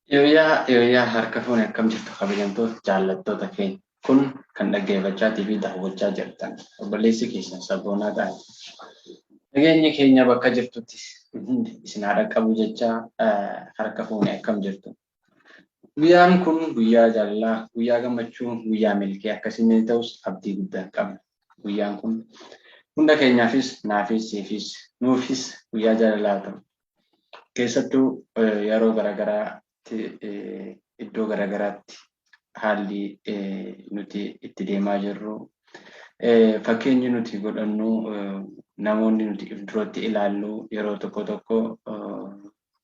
Yoo yaa harka fuune akkam jirtu kabajamtoota jaallattoota keenya. Kun kan dhaggeeffachaatii fi daawwachaa jirtan obboleessi keenya sabboonaa ta'an. Nageenyi keenya bakka jirtutti hundi isin haa dhaqqabu jechaa harka fuune akkam jirtu. Guyyaan kun guyyaa jaalalaa, guyyaa gammachuu, guyyaa milkii akkasumas ta'us abdii guddaa qabna. Guyyaan kun hunda keenyaafis, naafis, siifis, nuufis guyyaa jaalalaa ta'u. Keessattuu yeroo garaagaraatti iddoo garaagaraatti haalli nuti itti deemaa jirru fakkeenyi nuti godhannu namoonni nuti if duratti ilaallu yeroo tokko tokko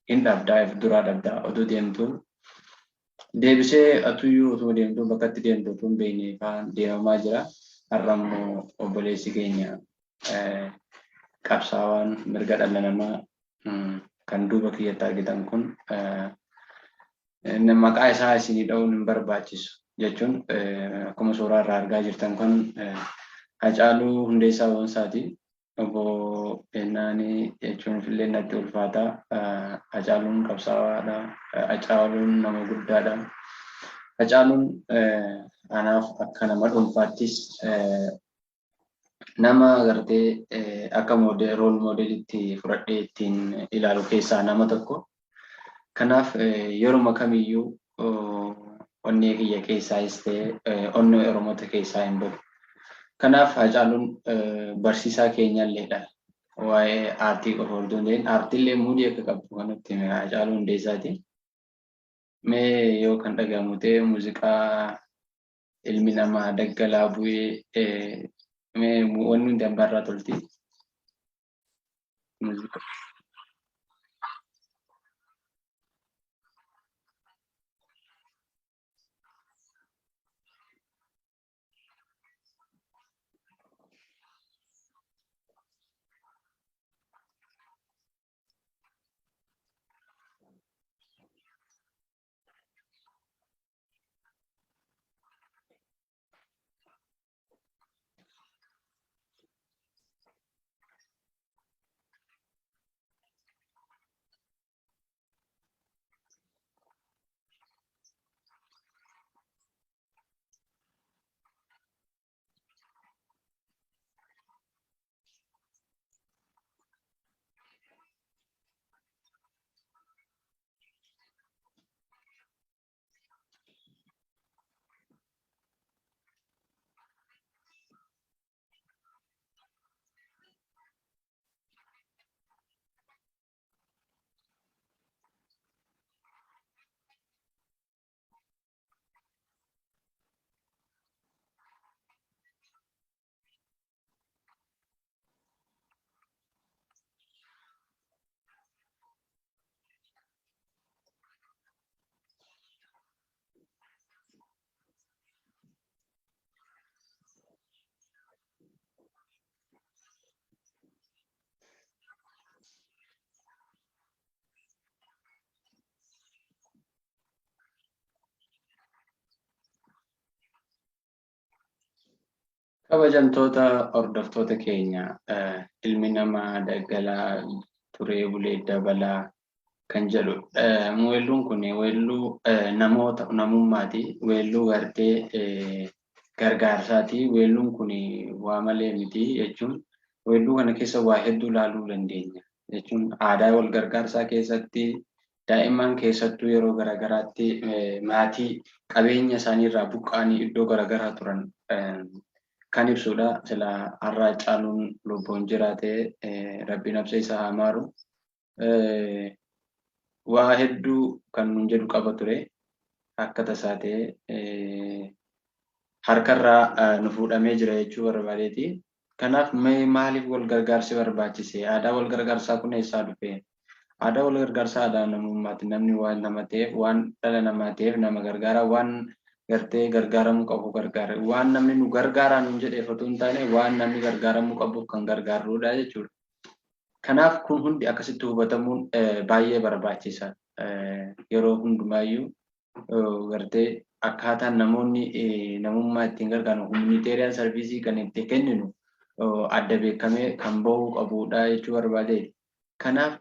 hin dhabdaa if duraa dhabdaa oduu deemtu deebisee atuyyuu otoo deemtu bakka itti deemtu otoo hin beekne fa'aan deemamaa jira. Har'a immoo obboleessi keenya qabsaawaan mirga dhala namaa kan duuba kiyyatti argitan kun maqaa isaa isinii dha'uun hin barbaachisu jechuun akkuma suuraa irraa argaa jirtan kun Hacaaluu Hundeessaa Boonsaati. Obbo Bennaanii jechuun illee natti ulfaata. Hacaaluun qabsaawaadha. Hacaaluun nama guddaadha. Hacaaluun anaaf akka nama dhuunfaattis nama agartee akka rool moodelitti fudhadhee ittiin ilaalu keessaa nama tokko. Kanaaf yeruma kamiyyuu onnee kiyya keessaayis ta'e onnee Oromoota keessaa hin badu. Kanaaf Hacaaluun barsiisaa keenyalleedha. Waa'ee aartii qofa osoo hin ta'in aartiillee muudii akka qabdu kanatti Hacaaluu Hundeessaati. Mee yoo kan dhagahamu ta'e muuziqaa ilmi namaa daggalaa bu'ee wanni hundi ambarraa tolti. Kabajamtoota hordoftoota keenya ilmi namaa daggalaa turee bulee dabalaa kan jedhu weelluun kun weelluu namoota namummaati. Weelluu gartee gargaarsaati. Weelluun kun waa malee miti jechuun weelluu kana keessa waa hedduu ilaaluu dandeenya jechuun aadaa wal gargaarsaa keessatti daa'imman keessattuu yeroo garaagaraatti maatii qabeenya isaaniirraa buqqaanii iddoo garaagaraa turan kan ibsudha. Sila har'a Hacaaluun lubbuun jiraate Rabbi nafsa isaa haa maaru. Waa hedduu kan nun jedhu qaba ture. Akka tasaa ta'e harkarraa nu fuudhamee jira jechuu barbaadeeti. Kanaaf maaliif wal gargaarsi barbaachise? Aadaa wal gargaarsaa kun eessaa dhufe? Aadaa wal gargaarsaa aadaa namummaati. Namni waan nama ta'eef waan dhala namaa ta'eef nama gargaara. Waan gartee gargaaramuu qabu gargaara. Waan namni nu gargaaraa nun jedheef otoo hin taane waan namni gargaaramuu qabuuf kan gargaarrudha jechuudha. Kanaaf kun hundi akkasitti hubatamuun baay'ee barbaachisa. Yeroo hundumaayyuu gartee akkaataan namoonni namummaa ittiin gargaaran humanitarian service kan itti kenninu adda beekamee kan bahuu qabudha jechuu barbaadeeti. Kanaaf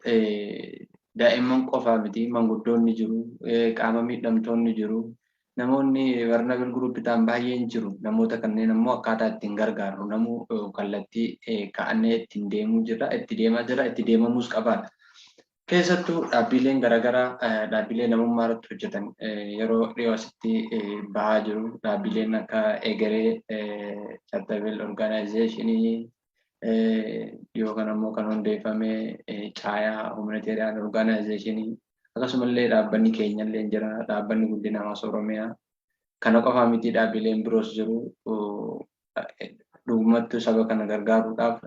daa'imman qofaa miti manguddoonni jiru, qaama miidhamtoonni jiru. Namoonni Barnaabil Guruupiidhaan baay'een jiru. Namoota kanneen ammoo akkaataa ittiin gargaarru namuu kallattii ka'annee ittiin deemuu jira, itti deemaa jira, itti deemamuus qabaadha. Keessattuu dhaabbileen garaagaraa dhaabbilee namummaa irratti hojjetan yeroo dhiyoo asitti bahaa jiru. Dhaabbileen akka Egeree Charitable Organizationii yookaan ammoo kan hundeeffame Caayaa Humanitarian Organizationii akkasumallee dhaabbanni keenyallee jira. Dhaabbanni guddina hawaasa Oromiyaa kana qofaa miti dhaabbileen biroos jiru. Dhugumattuu saba kana gargaaruudhaaf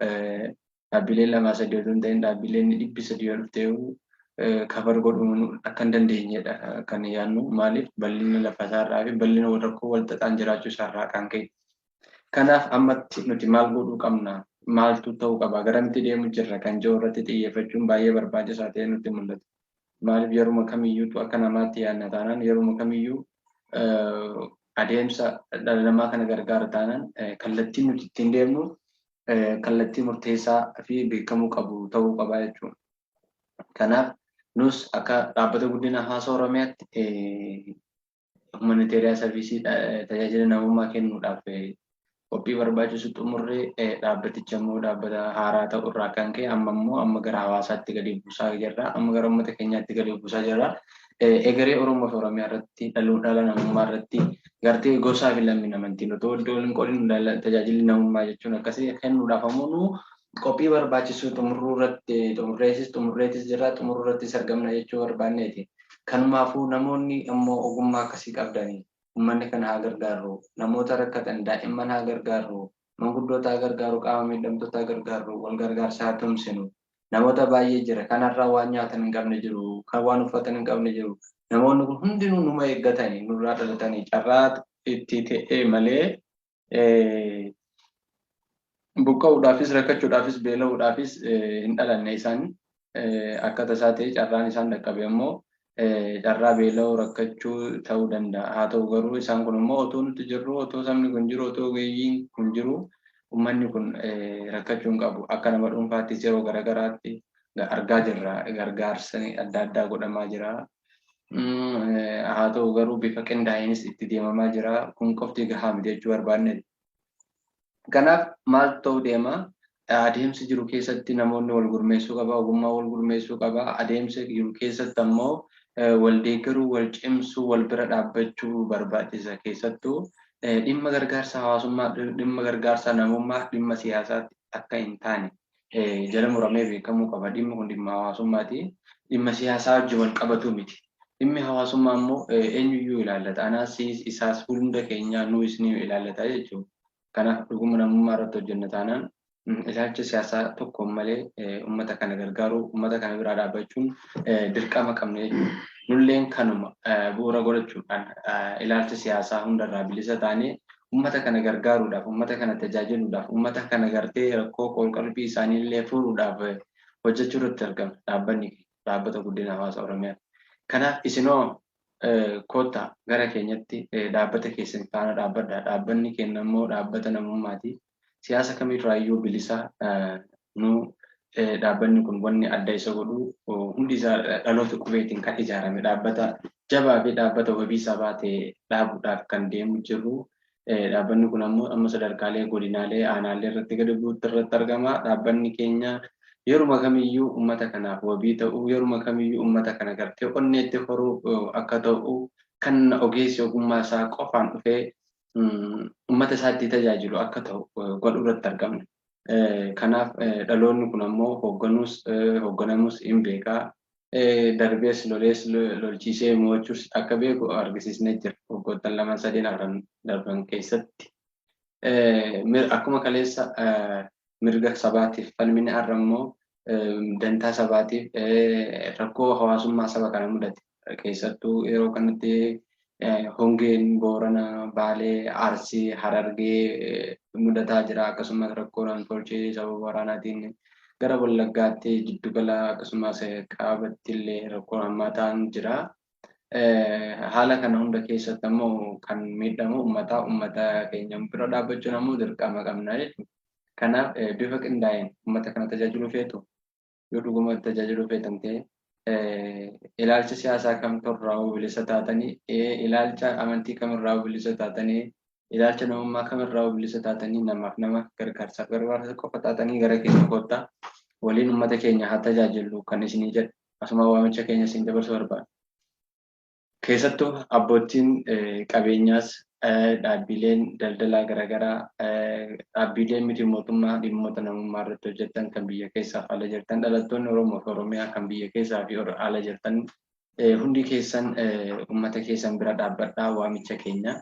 dhaabbileen lamaa sadii otoo hin ta'in dhaabbileen 300 ol ta'u kafar godhuun akka hin dandeenyedha kan yaadnu. Maaliif bal'inni lafa isaarraa fi bal'ina rakkoo walxaxaan jiraachuu isaarraa kan ka'e. Kanaaf ammatti nuti maal godhuu qabna? Maaltu ta'uu qaba? Garamitti deemuu jirra kan jiru irratti xiyyeeffachuun baay'ee barbaachisaa ta'ee nutti mul'ata. Maaliif yeruma kamiyyuu akka namaatti yaadna taanaan yeruma kamiyyuu adeemsa dhala namaa kana gargaara taanaan kallattiin nuti ittiin deemnu kallattii murteessaa fi beekamuu qabu ta'uu qaba jechuudha. Kanaaf nus akka dhaabbata guddina hawaasa Oromiyaatti humanitaariyaa sarviisii tajaajila namummaa kennuudhaaf qophii barbaachisu xumurree dhaabbaticha immoo dhaabbata haaraa ta'u irraa kan ka'e amma gara hawaasaatti gadi buusaa jirra. Amma gara uummata keenyaatti gadi buusaa jirra. Egeree Oromoo fi Oromiyaa irratti dhala namummaa irratti gartee gosaa fi lammii amantiin otoo iddoo hin qoodin tajaajilli namummaa jechuun akkasii kennuudhaaf ammoo qophii barbaachisu xumurreetis jira xumuruu irrattis argamna jechuu barbaanneeti. Kanumaafuu namoonni ammoo ogummaa akkasii qabdanii uummanni kana haa gargaaru, namoota rakkatan daa'imman haa gargaaru, manguddoota haa gargaaru, qaama miidhamtoota haa gargaaru, wal gargaarsa haa tumsinu. Namoota baay'ee jira. Kanarraa waan nyaatan hin qabne jiru, kan waan uffatan hin qabne jiru. Namoonni kun hundinuu numa eeggatanii, nurraa dhalatanii carraa itti ta'e malee buqqa'uudhaafis, rakkachuudhaafis, beela'uudhaafis hin dhalanne isaan akka tasaa ta'e carraan isaan dhaqqabe ammoo carraa beela'uu rakkachuu ta'uu danda'a. Haa ta'u garuu isaan kun immoo otoo nuti jirru, otoo sabni kun jiru, otoo gayyiin kun jiru uummanni kun rakkachuu hin qabu. Akka nama dhuunfaattis yeroo garaagaraatti argaa jirra. Gargaarsa adda addaa godhamaa jira. Haa ta'u garuu bifa qindaa'eenis itti deemamaa jira. Kun qofti gahaa miti jechuu barbaanne. Kanaaf maal ta'uu deema? Adeemsi jiru keessatti namoonni wal gurmeessuu qaba. Ogummaa wal gurmeessuu qaba. Adeemsa jiru keessatti ammoo wal deeggaruu, wal cimsuu, wal bira dhaabbachuu barbaachisa. Keessattuu dhimma gargaarsa hawaasummaa, dhimma gargaarsa namummaa, dhimma siyaasaatti akka hin taane jala muramee beekamuu qaba. Dhimmi kun dhimma hawaasummaati. Dhimma siyaasaa wajjin wal qabatu miti. Dhimmi hawaasummaa immoo eenyuyyuu ilaallata. Anaas isaas hunda keenyaa nuus ni ilaallata jechuudha. Kanaaf dhuguma namummaa irratti hojjenna taanaan ilaalcha siyaasaa tokkoon malee uummata kana gargaaruu, uummata kana biraa dhaabbachuun dirqama qabna jechuudha. Nulleen kanuma bu'uura godhachuudhaan ilaalcha siyaasaa hundarraa bilisa taanee uummata kana gargaaruudhaaf, uummata kana tajaajiluudhaaf, uummata kana gartee rakkoo qalbii isaaniillee furuudhaaf hojjechuu irratti argama dhaabbanni dhaabbata guddina hawaasa Oromiyaa. Kanaaf isinoo koottaa gara keenyatti dhaabbata keessan faana dhaabbadha. Dhaabbanni keenya immoo dhaabbata namummaati. Siyaasa kamirraayyuu bilisa nu dhaabbanni kun wanni adda isa godhu hundi isaa dhaloota qubeetiin kan ijaarame dhaabbata jabaa fi dhaabbata wabii sabaa ta'e dhaabuudhaaf kan deemu jirru. Dhaabbanni kun ammoo amma sadarkaalee godinaalee aanaalee irratti gadi bu'uutti irratti argama. Dhaabbanni keenya yeruma kamiyyuu uummata kanaaf wabii ta'uu, yeruma kamiyyuu uummata kana gartee onneetti horuu akka ta'u kan ogeessi ogummaa isaa qofaan dhufee uummata isaatti tajaajilu akka ta'u godhuu irratti argamna. Kanaaf dhaloonni kun ammoo hoogganamus hin beekaa. Darbees lolchiisee mo'achuus akka beeku argisiisnee jira. Waggoottan 2-3 darban keessatti. Akkuma kaleessa mirga sabaatiif falmina har'a immoo dantaa sabaatiif rakkoo hawaasummaa saba kana mudate. Keessattuu yeroo kanatti hongeen Booranaa, Baalee, Arsii, Harargee mudataa jira. Akkasumas rakkoo nam-tolchee sababa waraanaatiin gara Wallaggaatti jiddugala akkasumas Qaabatti illee rakkoo hammaataan jira. Haala kana hunda keessatti ammoo kan miidhamu uummata keenya bira dhaabbachuun ammoo dirqama qabna jechuudha. Kanaaf bifa qindaa'een uummata kana tajaajiluu feetu yoo dhuguma tajaajiluu feetan ta'e ilaalcha siyaasaa kamtu irraa bilisa taatanii, ilaalcha amantii kamirraa bilisa taatanii, ilaalcha namummaa kamirraa bilisa taatanii namaaf nama gargaarsa qofa taatanii gara keenya kottaa waliin uummata keenya haa tajaajilu kan isinii jedhu asuma waamicha keenya isin dabarsu barbaada. Keessattuu abbootiin qabeenyaas dhaabbileen daldalaa garaagaraa dhaabbileen miti mootummaa dhimmoota namummaa irratti hojjetan kan biyya keessaaf ala jirtan dhalattoonni Oromoo fi Oromiyaa kan biyya keessaa fi ala jirtan hundi keessan uummata keessan bira dhaabbadhaa waamicha keenya.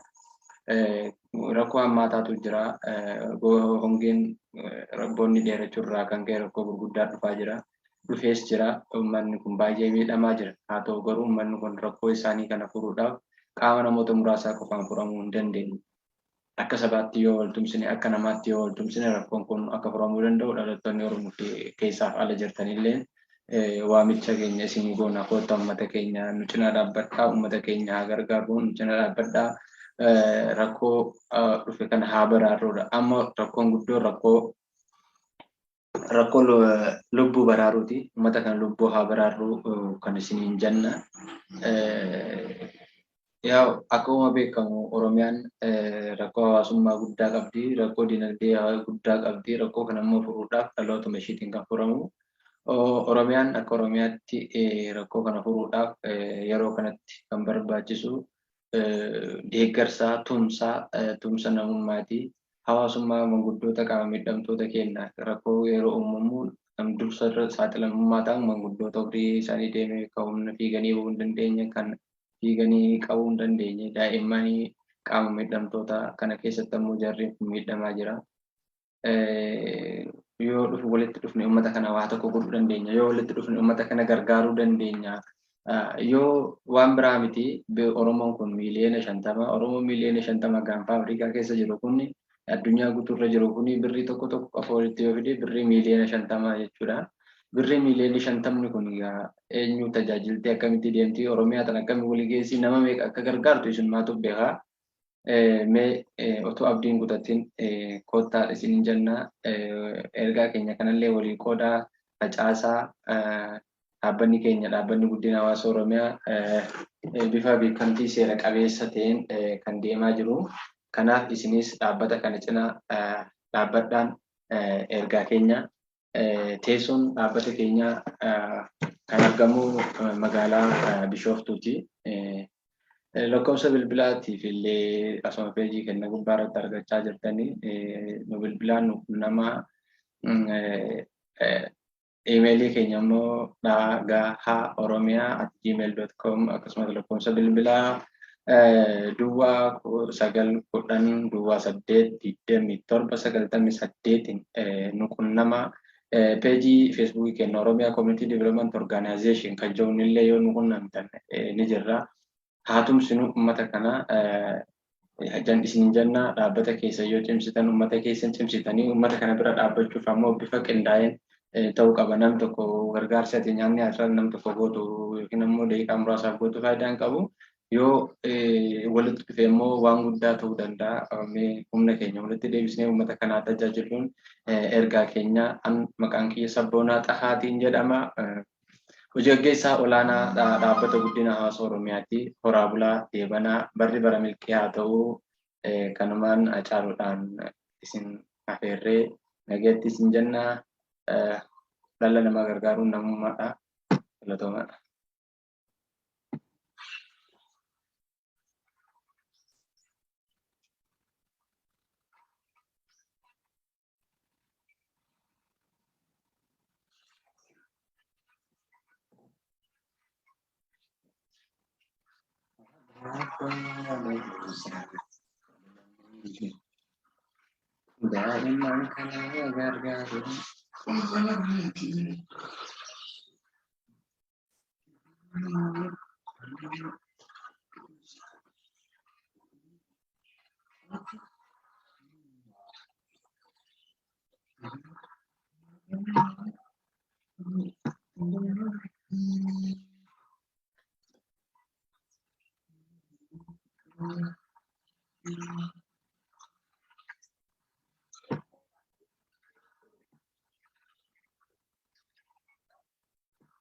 Rakkoo hammaataatu jira. Hongeen rabboonni dheerachuu irraa kan ka'e rakkoo gurguddaa dhufaa jira. Dhufees jira. Uummanni kun baay'ee miidhamaa jira. Haa ta'u garuu uummanni kun rakkoo isaanii kana furuudhaaf qaama namoota muraasaa qofaan furamuu hin dandeenye. Akka sabaatti yoo waltumsine akka namaatti yoo waltumsine rakkoon kun akka furamuu danda'u dhalattoonni Oromoo keessaaf ala jirtanillee waamicha keenya isin goona kottaa uummata keenya nu cinaa dhaabbadhaa uummata keenya haa gargaarru nu cinaa dhaabbadhaa. Rakkoo dhufe kana haa baraarudha. Amma rakkoon guddoo rakkoo lubbuu baraaruuti. Uummata kana lubbuu haa baraarru kan isiniin jenna. Akkuma beekamu Oromiyaan rakkoo hawaasummaa guddaa qabdi, rakkoo dinagdee guddaa qabdi, rakkoo kana immoo furuudhaaf dhalootuma ishiitiin kan furamu. Oromiyaan akka Oromiyaatti rakkoo kana furuudhaaf yeroo kanatti kan barbaachisu deeggarsaa tumsa namummaati. Hawaasummaa manguddoota qaama miidhamtoota keenya rakkoo yeroo uumamu dursa irra saaxilamummaa ta'an manguddoota horii isaanii deemee ka'uun fiiganii bahuu hin dandeenye kan fiiganii qabuu hin dandeenye daa'immanii qaama miidhamtoota kana keessatti ammoo jarri miidhamaa jira. Yoo dhufu walitti dhufne uummata kana waa tokko godhuu dandeenya. Yoo walitti dhufne uummata kana gargaaruu dandeenya. Yoo waan biraa miti Oromoon kun miiliyoona 50 Oromoo miiliyoona 50 gaanfa Afrikaa keessa jiru kun addunyaa guutuurra jiru kun birrii tokko qofa walitti yoo fide birrii miiliyoona 50 jechuudha. Birrii miiliyoona 50 kun eenyu tajaajiltee akkamitti deemti Oromiyaa tan akkamitti walii geessi nama meeqa akka gargaartu isin maatu beekaa. Mee otoo abdiin kutatiin kottaa isin jenna ergaa keenya kanallee walii qoodaa facaasaa dhaabbanni keenya dhaabbanni guddina hawaasa Oromiyaa bifa beekamtii seera qabeessa ta'een kan deemaa jiru. Kanaaf isinis dhaabbata kana cinaa dhaabbadhaan ergaa keenya teessoon dhaabbata keenya kan argamu magaalaa Bishooftuuti. Lakkoofsa bilbilaatiif illee asuma peejii kenna gubbaa irratti argachaa jirtanii nu bilbilaan nama Emailii keenya immoo dhagahaoromia@gmail.com akkasumas lakkoofsa bilbilaa duwwaa 910 duwwaa 827 nu qunnama. Peejii Facebook kenna Oromiyaa Community Development Organization kan jiru illee yoo nu qunnamtan ni jirra. Haatumsinu uummata kana isin jenna dhaabbata keessa yoo cimsitan uummata keessan cimsitanii uummata kana bira dhaabbachuuf ammoo bifa qindaa'een ta'uu qaba. Nam tokko gargaarsa nyaanni asirra nam tokko gootu yookiin ammoo daqiiqaa muraasaaf gootu faayidaa hin qabu. Yoo walitti dhufe immoo waan guddaa ta'uu danda'a. Humna keenya walitti deebisnee uummata kanaa tajaajiluun ergaa keenya maqaan kiyya Sabboonaa Xahaatiin jedhama. Hojii gaggeessaa olaanaa dhaabbata guddina hawaasa Oromiyaatti. Horaa bulaa deebanaa barri bara milkii haa ta'uu kanumaan caaluudhaan isin afeerree nagatti isin jenna. Dhala nama gargaaruun namummaadha. Filatoomaadha. Daa'iman kana gargaaruun